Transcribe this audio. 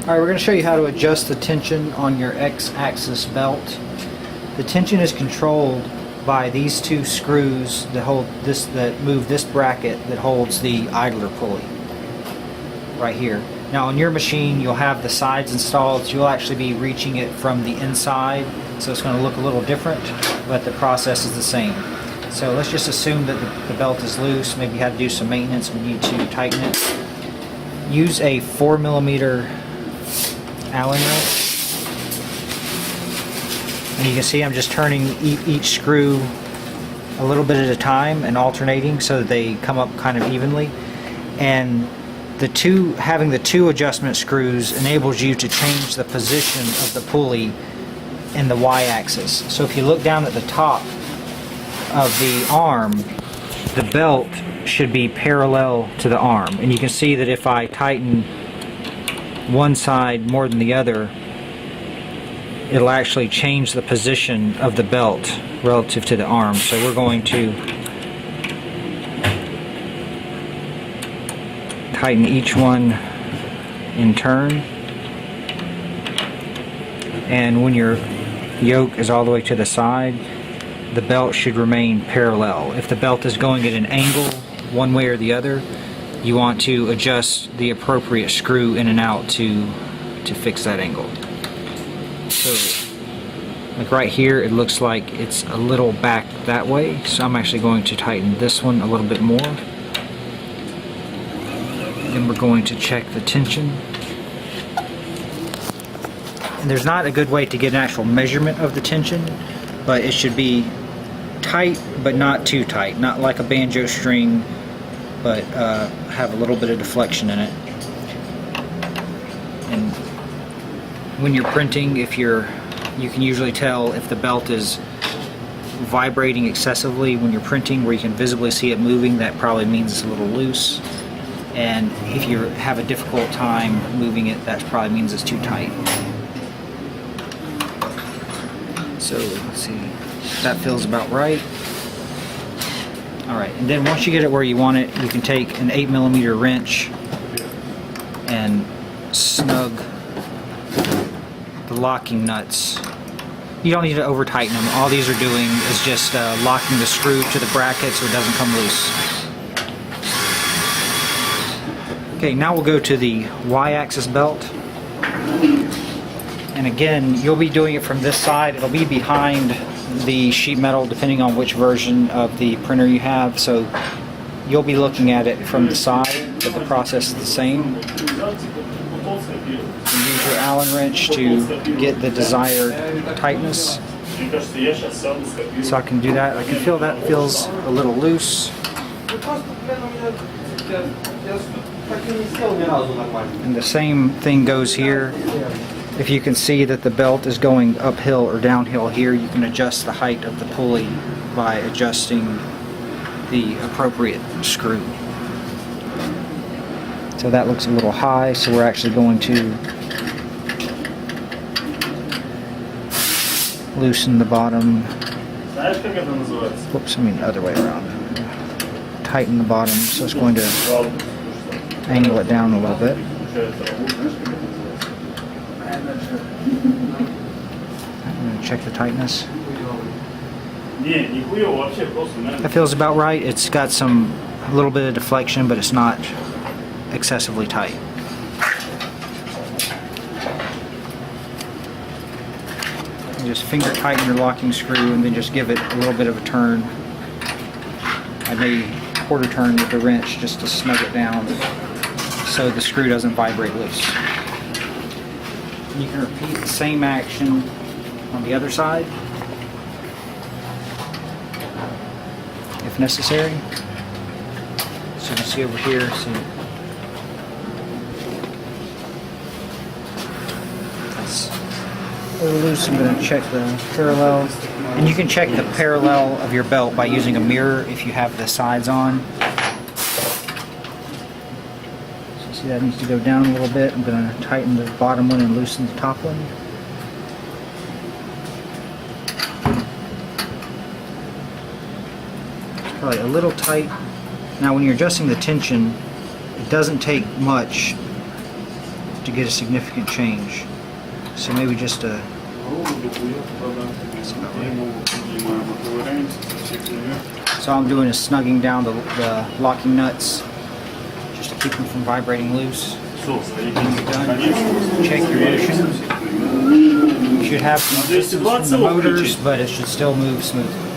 Alright, we're going to show you how to adjust the tension on your X-axis belt. The tension is controlled by these two screws that hold this, that move this bracket that holds the idler pulley right here. Now on your machine you'll have the sides installed, so you'll actually be reaching it from the inside, so it's going to look a little different, but the process is the same. So let's just assume that the belt is loose, maybe you had to do some maintenance, we need to tighten it. Use a 4mm Allen wrench, and you can see I'm just turning each screw a little bit at a time and alternating so that they come up kind of evenly. And having the two adjustment screws enables you to change the position of the pulley in the Y-axis. So if you look down at the top of the arm, the belt should be parallel to the arm, and you can see that if I tighten one side more than the other, it'll actually change the position of the belt relative to the arm. So we're going to tighten each one in turn, and when your yoke is all the way to the side, the belt should remain parallel. If the belt is going at an angle one way or the other, you want to adjust the appropriate screw in and out to fix that angle. So like right here, it looks like it's a little back that way, so I'm actually going to tighten this one a little bit more. Then we're going to check the tension. And there's not a good way to get an actual measurement of the tension, but it should be tight but not too tight, not like a banjo string, but have a little bit of deflection in it. And when you're printing, you can usually tell if the belt is vibrating excessively when you're printing, where you can visibly see it moving. That probably means it's a little loose. And if you have a difficult time moving it, that probably means it's too tight. So let's see, that feels about right. Alright, and then once you get it where you want it, you can take an 8mm wrench and snug the locking nuts. You don't need to over tighten them. All these are doing is just locking the screw to the bracket so it doesn't come loose. Okay, now we'll go to the Y-axis belt. And again, you'll be doing it from this side. It'll be behind the sheet metal depending on which version of the printer you have, so you'll be looking at it from the side, but the process is the same. You use your Allen wrench to get the desired tightness. So I can do that. I can feel that feels a little loose. And the same thing goes here. If you can see that the belt is going uphill or downhill here, you can adjust the height of the pulley by adjusting the appropriate screw. So that looks a little high, so we're actually going to loosen the bottom. Whoops, I mean the other way around. Tighten the bottom, so it's going to angle it down a little bit. I'm going to check the tightness. That feels about right. It's got a little bit of deflection, but it's not excessively tight. You just finger tighten your locking screw and then just give it a little bit of a turn. I may quarter turn with the wrench just to snug it down so the screw doesn't vibrate loose. You can repeat the same action on the other side if necessary. So you can see over here, see that's a little loose. I'm going to check the parallel, and you can check the parallel of your belt by using a mirror if you have the sides on. See, that needs to go down a little bit. I'm going to tighten the bottom one and loosen the top one. It's probably a little tight. Now when you're adjusting the tension, it doesn't take much to get a significant change. So maybe just a... So all I'm doing is snugging down the locking nuts just to keep them from vibrating loose. When you're done, check your motion. You should have some distance from the motors, but it should still move smoothly.